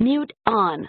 Mute on.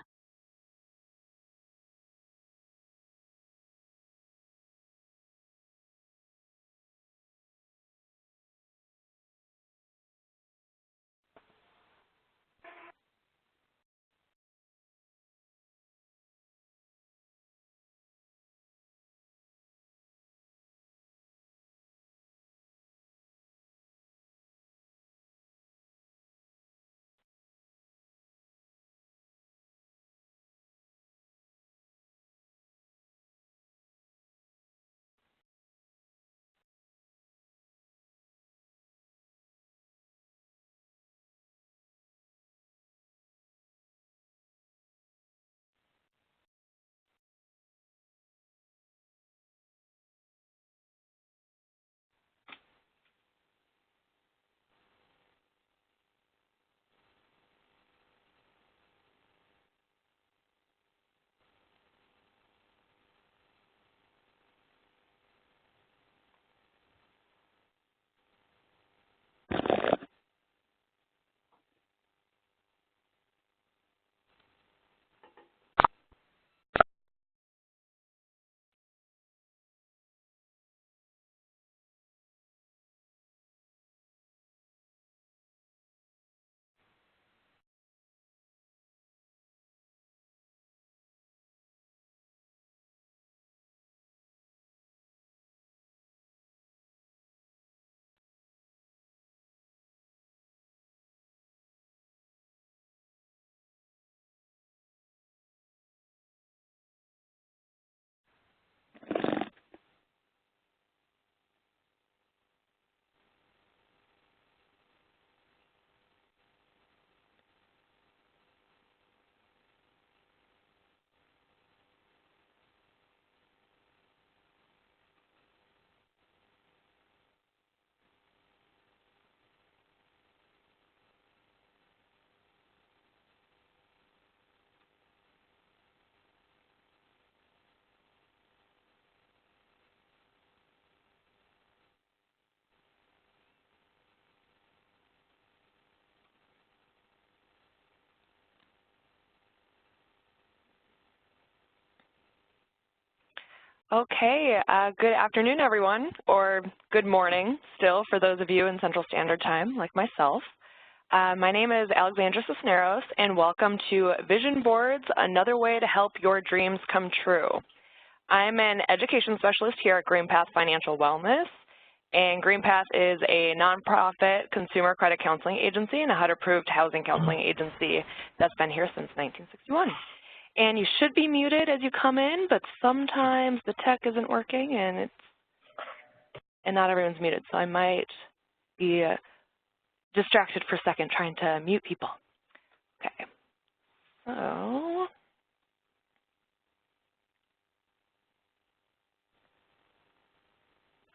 Okay, good afternoon, everyone, or good morning still for those of you in Central Standard Time, like myself. My name is Alexandra Cisneros, and welcome to Vision Boards, another way to help your dreams come true. I'm an education specialist here at GreenPath Financial Wellness, and GreenPath is a nonprofit consumer credit counseling agency and a HUD-approved housing counseling agency that's been here since 1961. And you should be muted as you come in, but sometimes the tech isn't working and not everyone's muted. So I might be distracted for a second trying to mute people. Okay, so all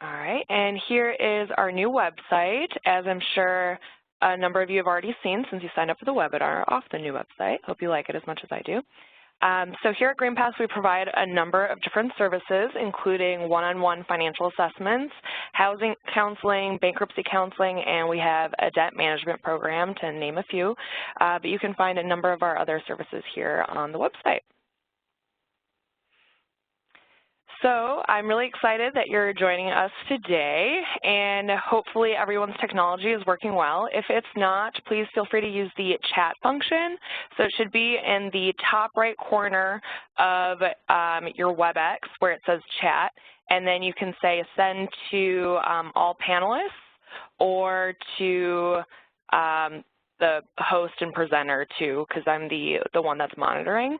right, and here is our new website, as I'm sure a number of you have already seen since you signed up for the webinar off the new website. Hope you like it as much as I do. So here at GreenPath, we provide a number of different services, including one-on-one financial assessments, housing counseling, bankruptcy counseling, and we have a debt management program, to name a few. But you can find a number of our other services here on the website. So I'm really excited that you're joining us today, and hopefully everyone's technology is working well. If it's not, please feel free to use the chat function. So it should be in the top right corner of your WebEx where it says chat, and then you can say send to all panelists or to the host and presenter too, because I'm the one that's monitoring.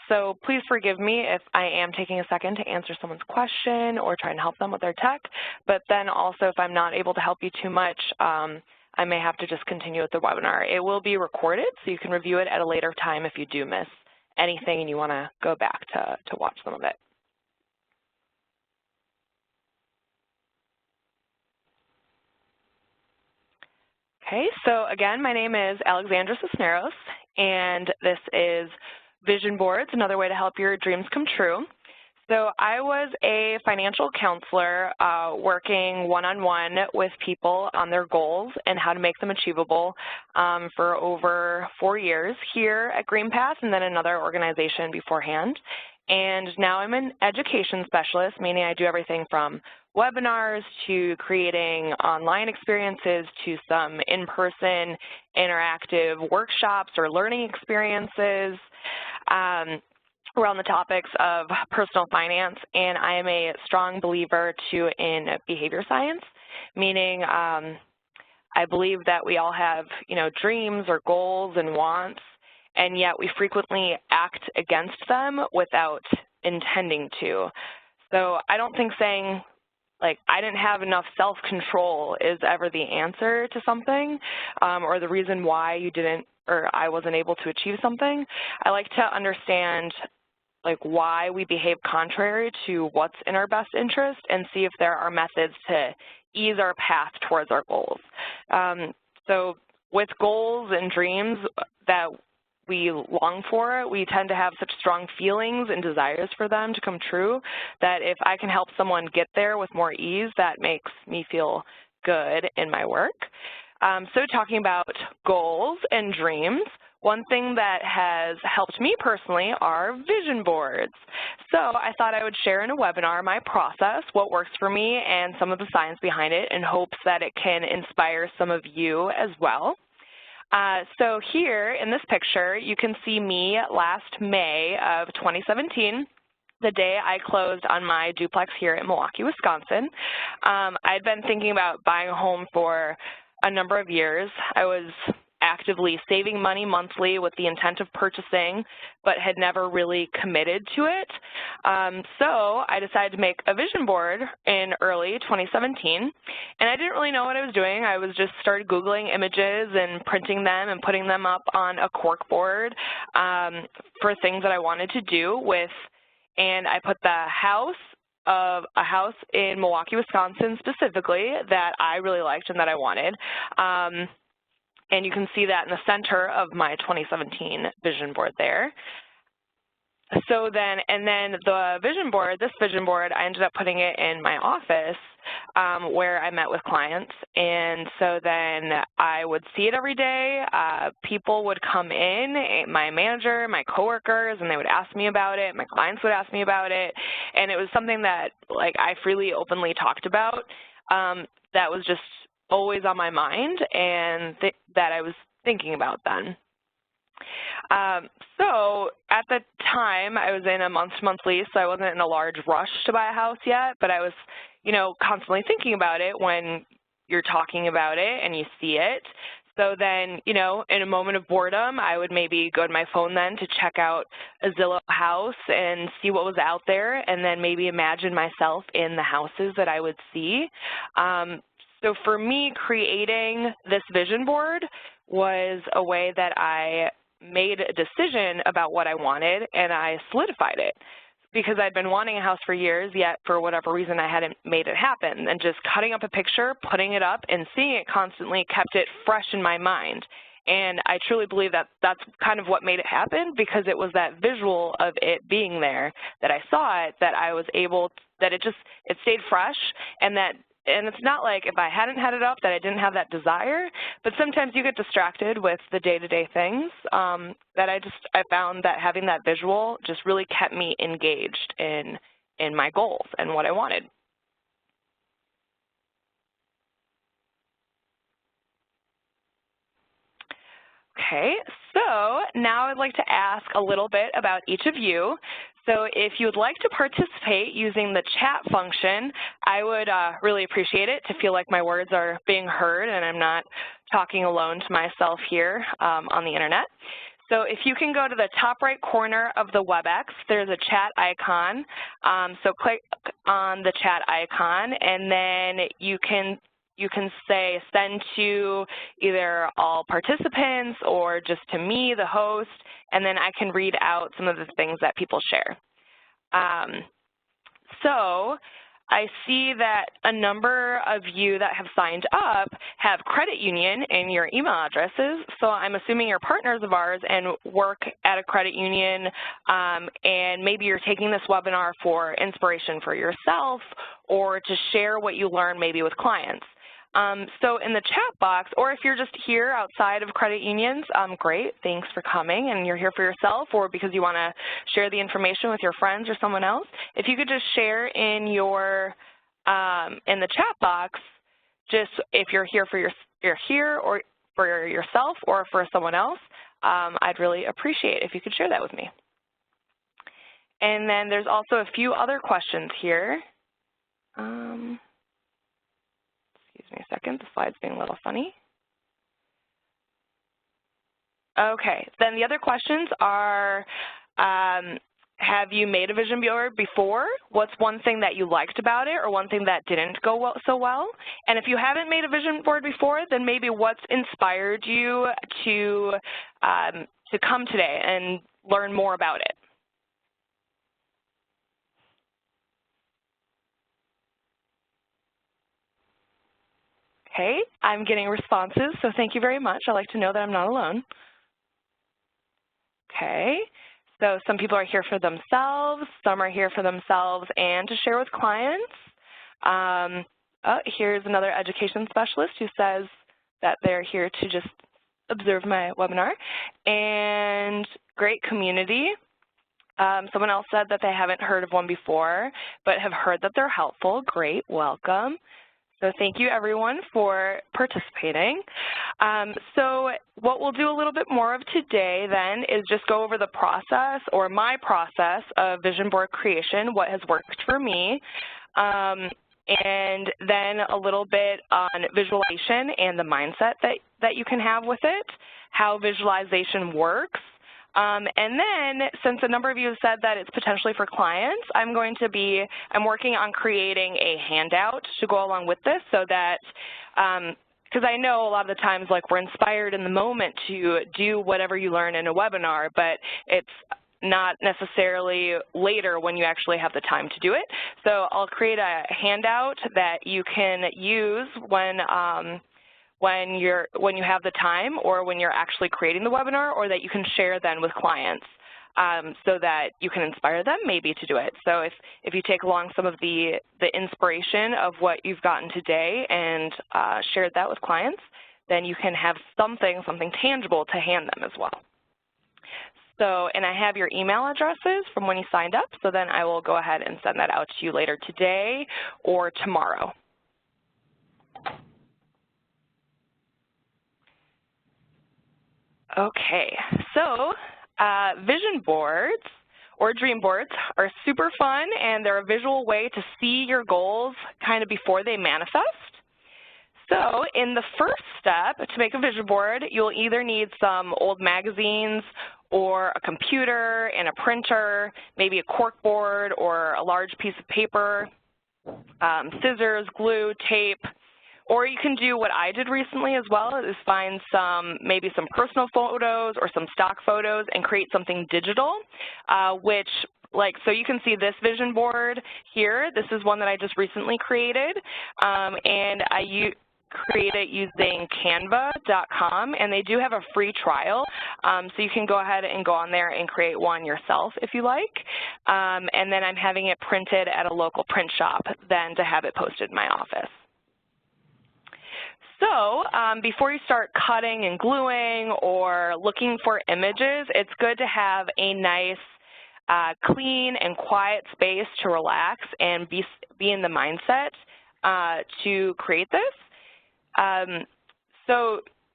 So please forgive me if I am taking a second to answer someone's question or trying to help them with their tech, but then also if I'm not able to help you too much, I may have to just continue with the webinar. It will be recorded, so you can review it at a later time if you do miss anything and you want to go back to watch some of it. Okay, so again, my name is Alexandra Cisneros, and this is Vision Boards, another way to help your dreams come true. So I was a financial counselor working one-on-one with people on their goals and how to make them achievable for over 4 years here at GreenPath and then another organization beforehand. And now I'm an education specialist, meaning I do everything from webinars to creating online experiences to some in-person interactive workshops or learning experiences around the topics of personal finance. And I am a strong believer too in behavior science, meaning I believe that we all have, dreams or goals and wants, and yet we frequently act against them without intending to. So I don't think saying, I didn't have enough self-control is ever the answer to something or the reason why you didn't or I wasn't able to achieve something. I like to understand why we behave contrary to what's in our best interest and see if there are methods to ease our path towards our goals. So with goals and dreams that we long for, we tend to have such strong feelings and desires for them to come true that if I can help someone get there with more ease, that makes me feel good in my work. So talking about goals and dreams, one thing that has helped me personally are vision boards. So I thought I would share in a webinar my process, what works for me, and some of the science behind it in hopes that it can inspire some of you as well. So here in this picture, you can see me last May of 2017, the day I closed on my duplex here in Milwaukee, Wisconsin. I'd been thinking about buying a home for a number of years. I was actively saving money monthly with the intent of purchasing, but had never really committed to it. So I decided to make a vision board in early 2017, and I didn't really know what I was doing. I was just started Googling images and printing them and putting them up on a cork board for things that I wanted to do with, and I put the house of a house in Milwaukee, Wisconsin specifically that I really liked and that I wanted. And you can see that in the center of my 2017 vision board there. So then, and then the vision board, this vision board, I ended up putting it in my office where I met with clients. And so then I would see it every day. People would come in, my manager, my coworkers, and they would ask me about it. My clients would ask me about it. And it was something that I freely, openly talked about that was just always on my mind and that I was thinking about then. So at the time, I was in a month-to-month lease, so I wasn't in a large rush to buy a house yet, but I was, constantly thinking about it when you're talking about it and you see it. So then, in a moment of boredom, I would maybe go to my phone then to check out a Zillow house and see what was out there, and then maybe imagine myself in the houses that I would see. So for me, creating this vision board was a way that I made a decision about what I wanted, and I solidified it because I'd been wanting a house for years, yet for whatever reason I hadn't made it happen. And just cutting up a picture, putting it up, and seeing it constantly kept it fresh in my mind. And I truly believe that that's kind of what made it happen, because it was that visual of it being there that I saw it, that I was able, that it stayed fresh, and it's not like if I hadn't had it up that I didn't have that desire, but sometimes you get distracted with the day-to-day things that I found that having that visual just really kept me engaged in my goals and what I wanted. Okay, so now I'd like to ask a little bit about each of you. So if you would like to participate using the chat function, I would really appreciate it to feel like my words are being heard and I'm not talking alone to myself here on the internet. So if you can go to the top right corner of the WebEx, there's a chat icon. So click on the chat icon, and then you can say send to either all participants or just to me, the host, and then I can read out some of the things that people share. So I see that a number of you that have signed up have credit union in your email addresses, so I'm assuming you're partners of ours and work at a credit union, and maybe you're taking this webinar for inspiration for yourself or to share what you learn maybe with clients. So in the chat box, or if you're just here outside of credit unions, great, thanks for coming, and you're here for yourself or because you want to share the information with your friends or someone else. If you could just share in your in the chat box, just if you're here for you're here or for yourself or for someone else, I'd really appreciate if you could share that with me. And then there's also a few other questions here. Excuse me a second, the slide's being a little funny. Okay, then the other questions are, have you made a vision board before? What's one thing that you liked about it or one thing that didn't go so well? And if you haven't made a vision board before, then maybe what's inspired you to come today and learn more about it? Okay, I'm getting responses, so thank you very much. I like to know that I'm not alone. Okay, so some people are here for themselves, some are here for themselves and to share with clients. Oh, here's another education specialist who says that they're here to just observe my webinar. And great community. Someone else said that they haven't heard of one before, but have heard that they're helpful. Great, welcome. So thank you, everyone, for participating. So what we'll do a little bit more of today, then, is just go over the process or my process of vision board creation, what has worked for me, and then a little bit on visualization and the mindset that you can have with it, how visualization works. And then, since a number of you have said that it's potentially for clients, I'm working on creating a handout to go along with this so that, because I know a lot of the times, like, we're inspired in the moment to do whatever you learn in a webinar, but it's not necessarily later when you actually have the time to do it. So I'll create a handout that you can use when you have the time or when you're actually creating the webinar, or that you can share then with clients so that you can inspire them maybe to do it. So if you take along some of the inspiration of what you've gotten today and shared that with clients, then you can have something tangible to hand them as well. So, and I have your email addresses from when you signed up, so then I will go ahead and send that out to you later today or tomorrow. Okay, so vision boards or dream boards are super fun, and they're a visual way to see your goals kind of before they manifest. So in the first step to make a vision board, you'll either need some old magazines or a computer and a printer, maybe a cork board or a large piece of paper, scissors, glue, tape. Or you can do what I did recently as well, is find maybe some personal photos or some stock photos and create something digital, so you can see this vision board here. This is one that I just recently created, and I create it using canva.com, and they do have a free trial, so you can go ahead and go on there and create one yourself if you like, and then I'm having it printed at a local print shop then to have it posted in my office. So before you start cutting and gluing or looking for images, it's good to have a nice, clean and quiet space to relax and be in the mindset to create this. And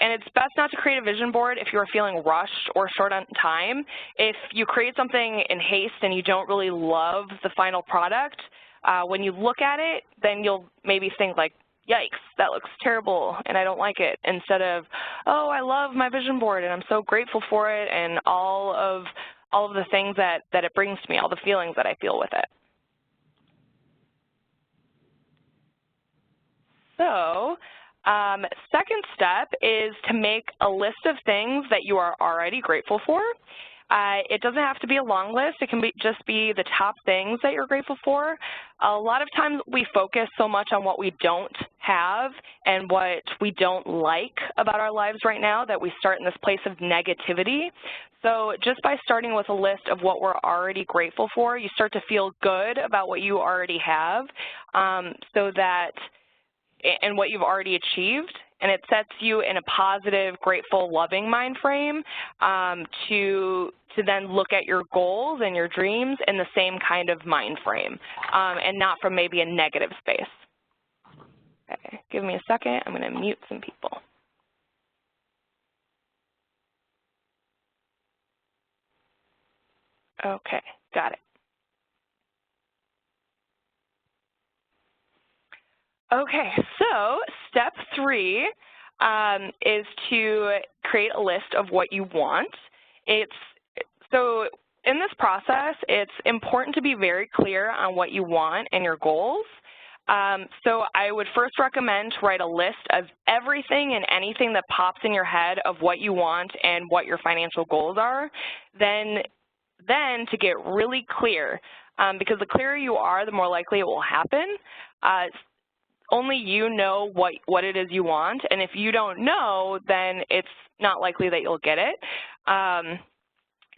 it's best not to create a vision board if you're feeling rushed or short on time. If you create something in haste and you don't really love the final product, when you look at it, then you'll maybe think like, yikes, that looks terrible and I don't like it, instead of, oh, I love my vision board and I'm so grateful for it and all of the things that it brings to me, all the feelings that I feel with it. So second step is to make a list of things that you are already grateful for. It doesn't have to be a long list. It can just be the top things that you're grateful for. A lot of times we focus so much on what we don't have and what we don't like about our lives right now, that we start in this place of negativity. So just by starting with a list of what we're already grateful for, you start to feel good about what you already have, and what you've already achieved, and it sets you in a positive, grateful, loving mind frame to then look at your goals and your dreams in the same kind of mind frame, and not from maybe a negative space. Okay, give me a second. I'm going to mute some people. Okay, got it. Okay, so step 3 is to create a list of what you want. So in this process, it's important to be very clear on what you want and your goals. So I would first recommend to write a list of everything and anything that pops in your head of what you want and what your financial goals are. Then to get really clear, because the clearer you are, the more likely it will happen. Only you know what it is you want, and if you don't know, then it's not likely that you'll get it.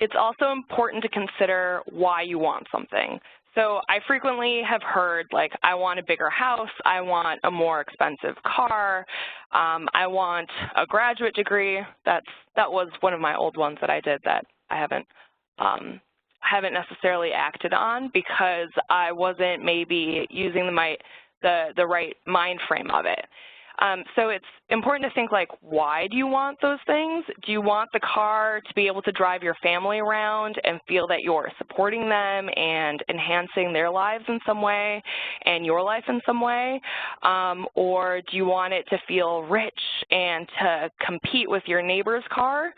It's also important to consider why you want something. So I frequently have heard, like, I want a bigger house, I want a more expensive car, I want a graduate degree. That was one of my old ones that I did that I haven't necessarily acted on because I wasn't maybe using the right mind frame of it. So it's important to think, like, why do you want those things? Do you want the car to be able to drive your family around and feel that you're supporting them and enhancing their lives in some way and your life in some way? Or do you want it to feel rich and to compete with your neighbor's car?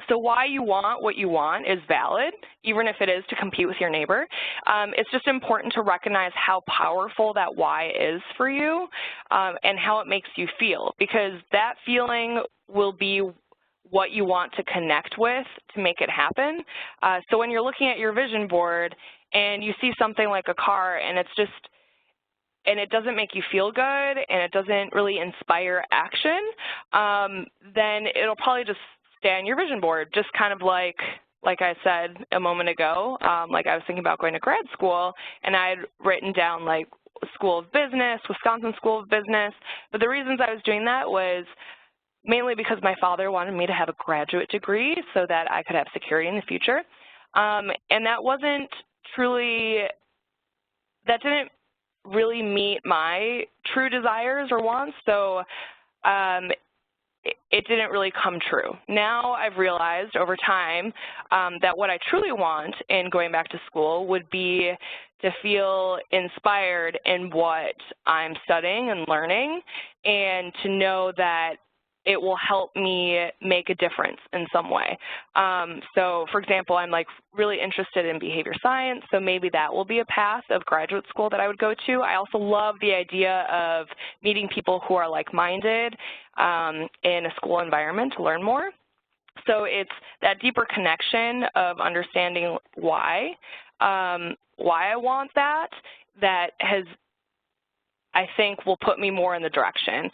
So why you want what you want is valid, even if it is to compete with your neighbor. It's just important to recognize how powerful that why is for you and how it makes you feel, because that feeling will be what you want to connect with to make it happen. So when you're looking at your vision board and you see something like a car and it doesn't make you feel good and it doesn't really inspire action, then it'll probably just stay on your vision board, just kind of like I said a moment ago, like I was thinking about going to grad school, and I had written down, like, School of Business, Wisconsin School of Business, but the reasons I was doing that was mainly because my father wanted me to have a graduate degree so that I could have security in the future, and that didn't really meet my true desires or wants, so it didn't really come true. Now I've realized over time that what I truly want in going back to school would be to feel inspired in what I'm studying and learning, and to know that it will help me make a difference in some way. So, for example, I'm, like, really interested in behavior science, so maybe that will be a path of graduate school that I would go to. I also love the idea of meeting people who are like-minded in a school environment to learn more. So it's that deeper connection of understanding why I want that I think will put me more in the direction.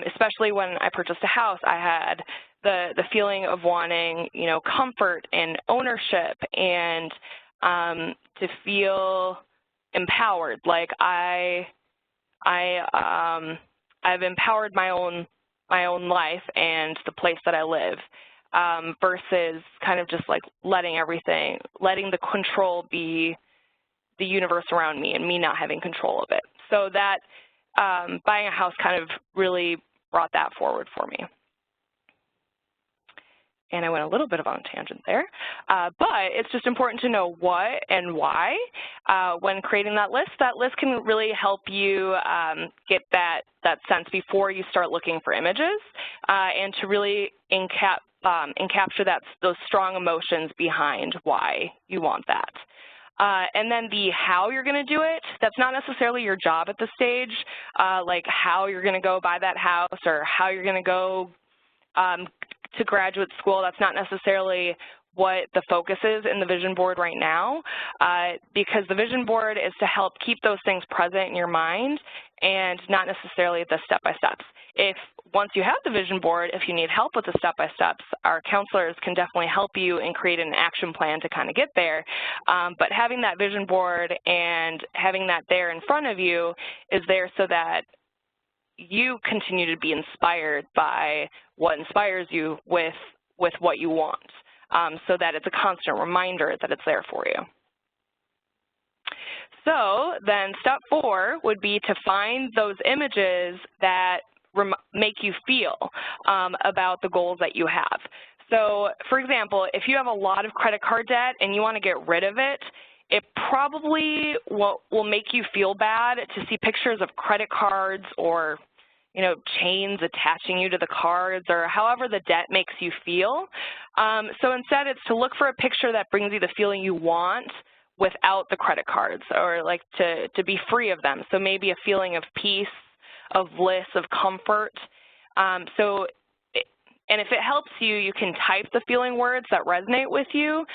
Especially when I purchased a house, I had the feeling of wanting, you know, comfort and ownership and to feel empowered. Like I've empowered my own life and the place that I live, versus kind of just like letting the control be the universe around me and me not having control of it. So that buying a house kind of really brought that forward for me. And I went a little bit on a tangent there, but it's just important to know what and why when creating that list. That list can really help you get that sense before you start looking for images, and to really encapture those strong emotions behind why you want that. And then the how you're going to do it, that's not necessarily your job at this stage, like how you're going to go buy that house or how you're going to go to graduate school. That's not necessarily what the focus is in the vision board right now, because the vision board is to help keep those things present in your mind and not necessarily the step-by-steps. If once you have the vision board, if you need help with the step-by-steps, our counselors can definitely help you and create an action plan to kind of get there. But having that vision board and having that there in front of you is there so that you continue to be inspired by what inspires you with what you want, so that it's a constant reminder that it's there for you. So then step 4 would be to find those images that make you feel about the goals that you have. So for example, if you have a lot of credit card debt and you want to get rid of it, it probably will make you feel bad to see pictures of credit cards or chains attaching you to the cards or however the debt makes you feel. So instead it's to look for a picture that brings you the feeling you want without the credit cards, or like to be free of them. So maybe a feeling of peace, of bliss, of comfort. And if it helps you, you can type the feeling words that resonate with you.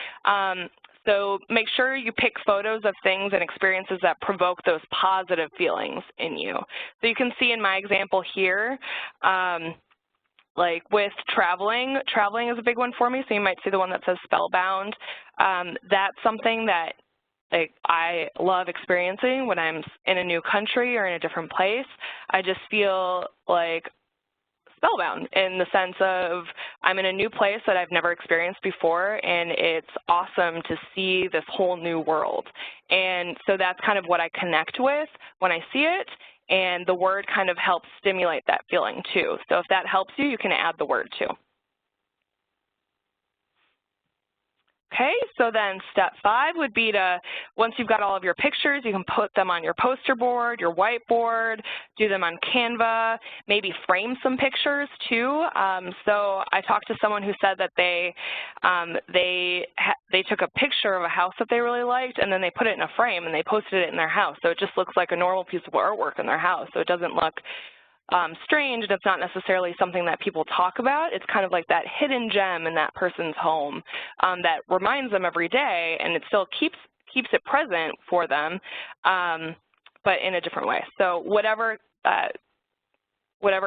So make sure you pick photos of things and experiences that provoke those positive feelings in you. So you can see in my example here, like with traveling is a big one for me. So you might see the one that says spellbound. That's something that I love experiencing when I'm in a new country or in a different place. I just feel like spellbound in the sense of I'm in a new place that I've never experienced before, and it's awesome to see this whole new world. And so that's kind of what I connect with when I see it, and the word kind of helps stimulate that feeling too. So if that helps you, you can add the word too. Okay, so then step 5 would be to, once you've got all of your pictures, you can put them on your poster board, your whiteboard, do them on Canva, maybe frame some pictures too. So I talked to someone who said that they took a picture of a house that they really liked, and then they put it in a frame and they posted it in their house. So it just looks like a normal piece of artwork in their house. So it doesn't look strange, and it's not necessarily something that people talk about. It's kind of like that hidden gem in that person's home that reminds them every day, and it still keeps it present for them, but in a different way. So whatever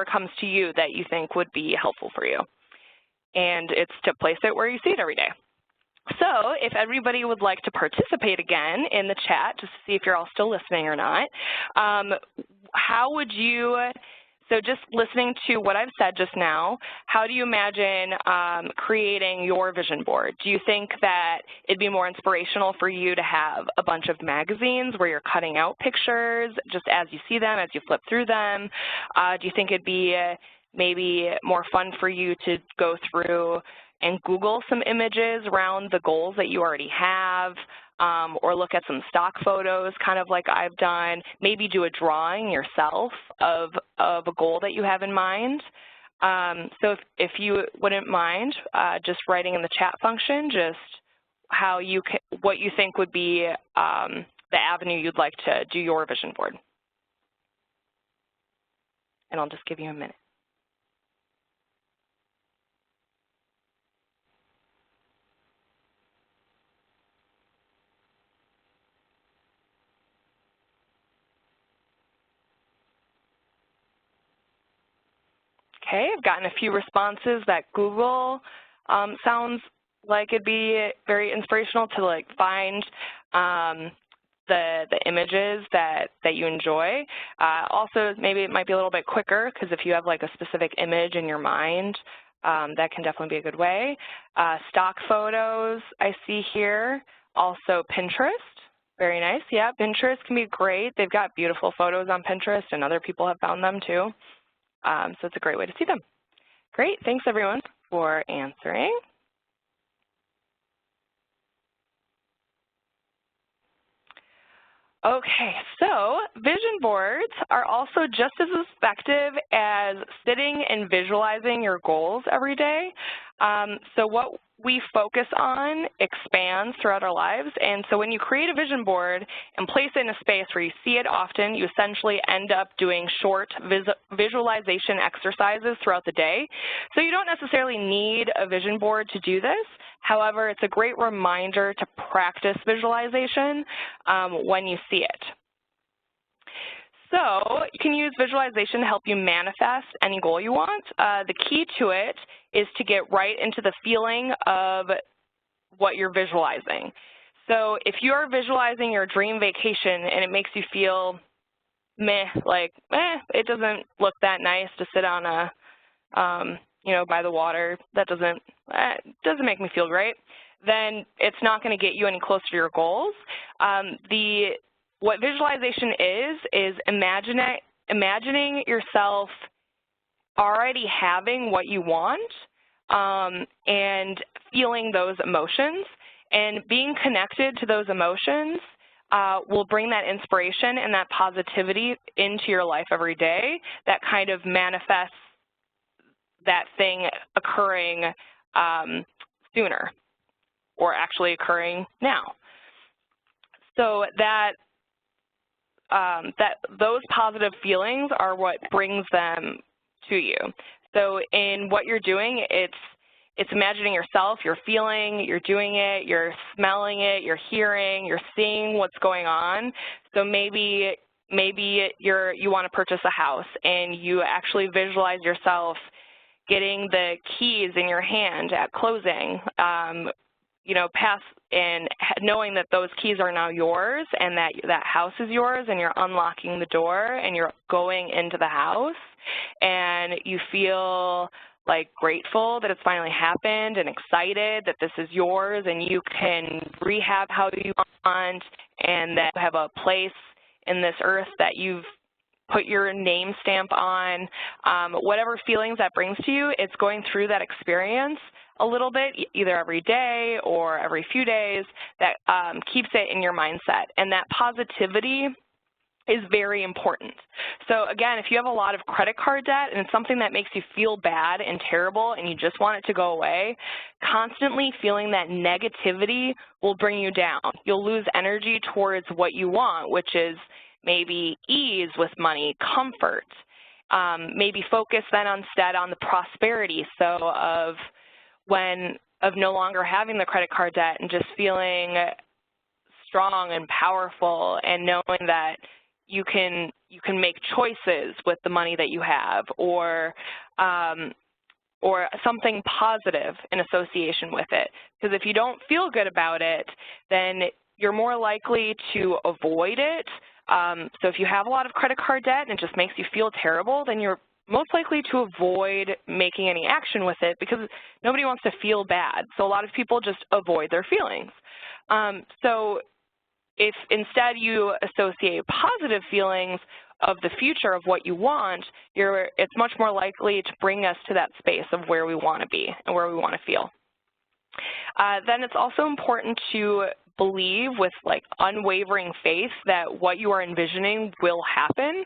comes to you that you think would be helpful for you, and it's to place it where you see it every day. So if everybody would like to participate again in the chat, just to see if you're all still listening or not, how would you, so just listening to what I've said just now, how do you imagine creating your vision board? Do you think that it'd be more inspirational for you to have a bunch of magazines where you're cutting out pictures just as you see them, as you flip through them? Do you think it'd be maybe more fun for you to go through and Google some images around the goals that you already have, or look at some stock photos, kind of like I've done, maybe do a drawing yourself of a goal that you have in mind. So if you wouldn't mind just writing in the chat function just how what you think would be the avenue you'd like to do your vision board. And I'll just give you a minute. Okay, I've gotten a few responses that Google sounds like it'd be very inspirational to like find the images that you enjoy. Also, maybe it might be a little bit quicker because if you have like a specific image in your mind, that can definitely be a good way. Stock photos I see here. Also Pinterest, very nice. Yeah, Pinterest can be great. They've got beautiful photos on Pinterest and other people have found them too. So it's a great way to see them. Great, thanks everyone for answering. Okay, so vision boards are also just as effective as sitting and visualizing your goals every day. So what we focus on expands throughout our lives, and so when you create a vision board and place it in a space where you see it often, you essentially end up doing short visualization exercises throughout the day. So you don't necessarily need a vision board to do this. However, it's a great reminder to practice visualization when you see it. So you can use visualization to help you manifest any goal you want. The key to it is to get right into the feeling of what you're visualizing. So if you're visualizing your dream vacation and it makes you feel meh, like, it doesn't look that nice to sit on a, by the water, that doesn't make me feel great, then it's not going to get you any closer to your goals. What visualization is imagining yourself already having what you want and feeling those emotions, and being connected to those emotions will bring that inspiration and that positivity into your life every day that kind of manifests that thing occurring sooner, or actually occurring now. So those positive feelings are what brings them to you. So in what you're doing, it's imagining yourself, you're feeling, you're doing it, you're smelling it, you're hearing, you're seeing what's going on. So maybe you want to purchase a house and you actually visualize yourself getting the keys in your hand at closing, and knowing that those keys are now yours and that house is yours, and you're unlocking the door and you're going into the house, and you feel like grateful that it's finally happened and excited that this is yours and you can rehab how you want, and that you have a place in this earth that you've put your name stamp on. Whatever feelings that brings to you, it's going through that experience a little bit, either every day or every few days, that keeps it in your mindset. And that positivity is very important. So again, if you have a lot of credit card debt and it's something that makes you feel bad and terrible and you just want it to go away, constantly feeling that negativity will bring you down. You'll lose energy towards what you want, which is maybe ease with money, comfort. Maybe focus then instead on the prosperity, so of no longer having the credit card debt and just feeling strong and powerful and knowing that you can make choices with the money that you have, or something positive in association with it. Because if you don't feel good about it, then you're more likely to avoid it. So if you have a lot of credit card debt and it just makes you feel terrible, then you're most likely to avoid making any action with it, because nobody wants to feel bad. So a lot of people just avoid their feelings. So if instead you associate positive feelings of the future of what you want, it's much more likely to bring us to that space of where we want to be and where we want to feel. Then it's also important to believe with unwavering faith that what you are envisioning will happen.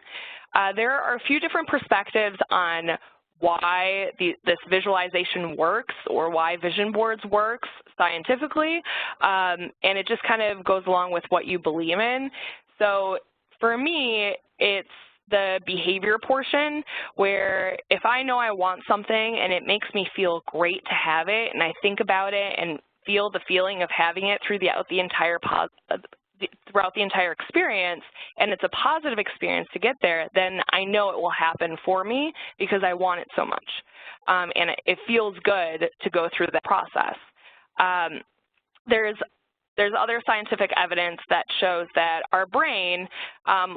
There are a few different perspectives on why this visualization works, or why vision boards works scientifically, and it just kind of goes along with what you believe in. So for me, it's the behavior portion, where if I know I want something and it makes me feel great to have it, and I think about it and feel the feeling of having it throughout the entire experience, and it's a positive experience to get there, then I know it will happen for me because I want it so much. And it feels good to go through the process. There's other scientific evidence that shows that our brain,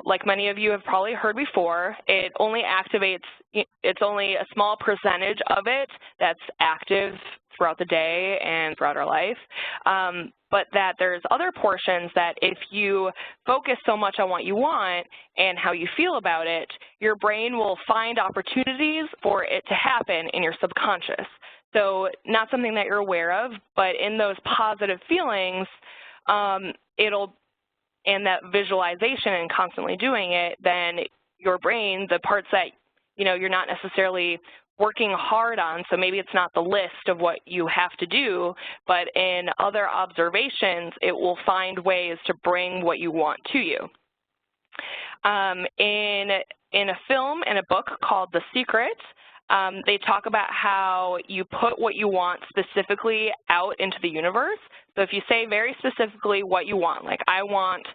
like many of you have probably heard before, it only activates, it's only a small percentage of it that's active throughout the day and throughout our life, but that there's other portions that if you focus so much on what you want and how you feel about it, your brain will find opportunities for it to happen in your subconscious. So not something that you're aware of, but in those positive feelings, and that visualization and constantly doing it, then your brain, the parts that you're not necessarily working hard on. So maybe it's not the list of what you have to do, but in other observations, it will find ways to bring what you want to you. In a film and a book called The Secret, they talk about how you put what you want specifically out into the universe. So if you say very specifically what you want, like I want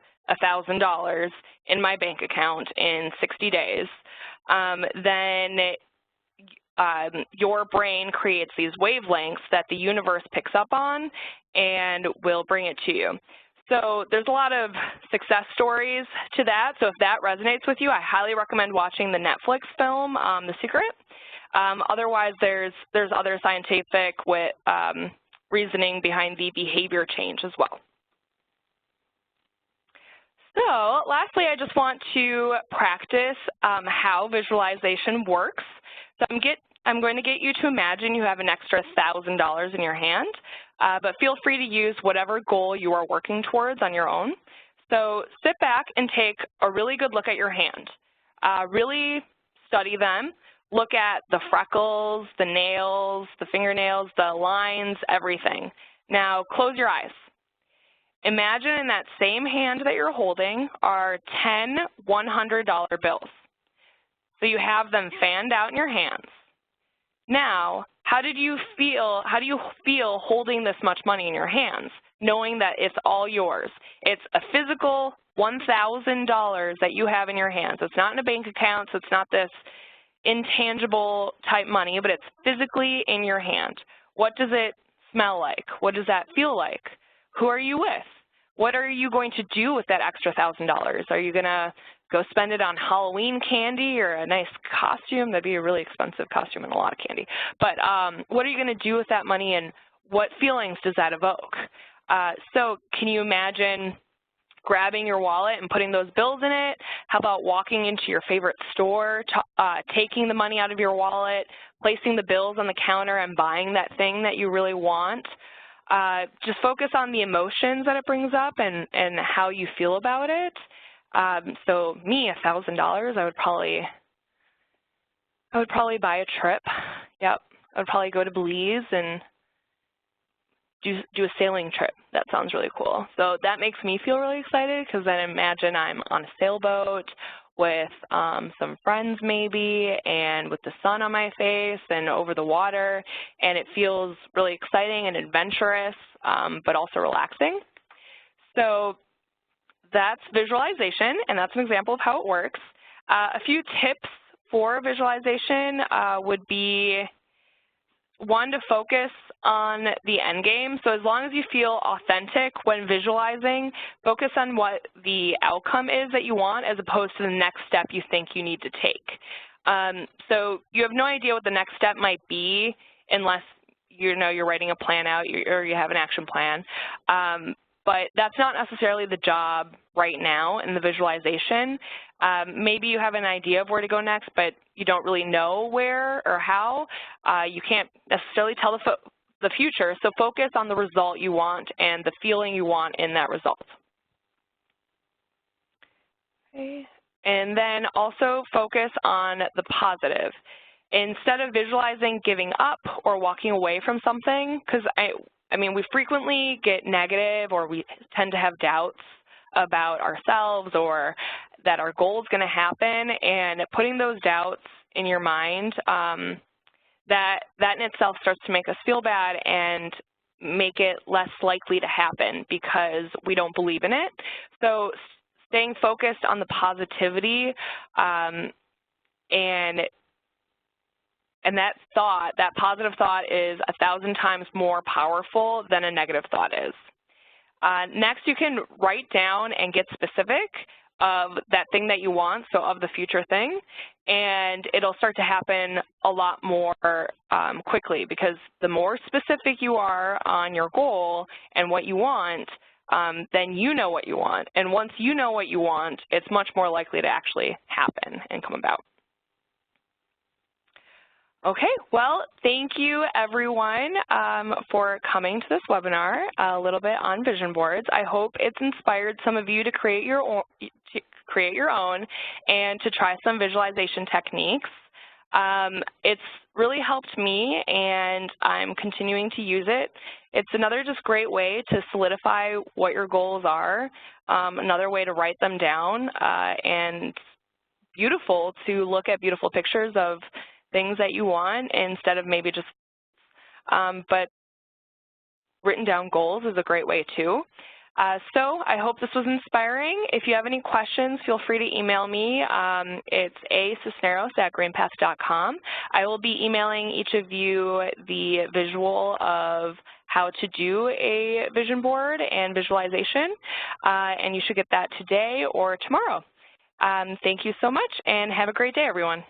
$1,000 in my bank account in 60 days, then your brain creates these wavelengths that the universe picks up on and will bring it to you. So there's a lot of success stories to that. So if that resonates with you, I highly recommend watching the Netflix film, The Secret. Otherwise, there's other scientific reasoning behind the behavior change as well. So lastly, I just want to practice how visualization works. So I'm going to get you to imagine you have an extra $1,000 in your hand, but feel free to use whatever goal you are working towards on your own. So sit back and take a really good look at your hand. Really study them. Look at the freckles, the nails, the fingernails, the lines, everything. Now close your eyes. Imagine in that same hand that you're holding are 10 $100 bills. So you have them fanned out in your hands. Now, how do you feel holding this much money in your hands, knowing that it's all yours? It's a physical $1,000 that you have in your hands. It's not in a bank account, so it's not this intangible type money, but it's physically in your hand. What does it smell like? What does that feel like? Who are you with? What are you going to do with that extra $1,000? Are you going to go spend it on Halloween candy or a nice costume? That'd be a really expensive costume and a lot of candy. But what are you going to do with that money, and what feelings does that evoke? So can you imagine grabbing your wallet and putting those bills in it? How about walking into your favorite store, taking the money out of your wallet, placing the bills on the counter and buying that thing that you really want? Just focus on the emotions that it brings up and how you feel about it. So me, $1,000, I would probably buy a trip. Yep, I would probably go to Belize and do a sailing trip. That sounds really cool. So that makes me feel really excited, because then imagine I'm on a sailboat with some friends maybe, and with the sun on my face and over the water, and it feels really exciting and adventurous, but also relaxing. So that's visualization, and that's an example of how it works. A few tips for visualization would be, one, to focus on the end game. So as long as you feel authentic when visualizing, focus on what the outcome is that you want, as opposed to the next step you think you need to take. So you have no idea what the next step might be unless you're writing a plan out or you have an action plan. But that's not necessarily the job right now in the visualization. Maybe you have an idea of where to go next, but you don't really know where or how. You can't necessarily tell the future, so focus on the result you want and the feeling you want in that result. Okay. And then also focus on the positive. Instead of visualizing giving up or walking away from something, because I mean, we frequently get negative, or we tend to have doubts about ourselves or that our goal is going to happen, and putting those doubts in your mind, that in itself starts to make us feel bad and make it less likely to happen because we don't believe in it. So staying focused on the positivity and that thought, that positive thought, is 1,000 times more powerful than a negative thought is. Next, you can write down and get specific of that thing that you want, so of the future thing, and it'll start to happen a lot more quickly, because the more specific you are on your goal and what you want, then you know what you want. And once you know what you want, it's much more likely to actually happen and come about. Okay, well, thank you everyone for coming to this webinar, a little bit on vision boards. I hope it's inspired some of you to create your own and to try some visualization techniques. It's really helped me, and I'm continuing to use it. It's another just great way to solidify what your goals are, another way to write them down, and beautiful to look at beautiful pictures of things that you want instead of maybe just, but written down goals is a great way too. So I hope this was inspiring. If you have any questions, feel free to email me. It's acisneros@greenpath.com. I will be emailing each of you the visual of how to do a vision board and visualization, and you should get that today or tomorrow. Thank you so much, and have a great day, everyone.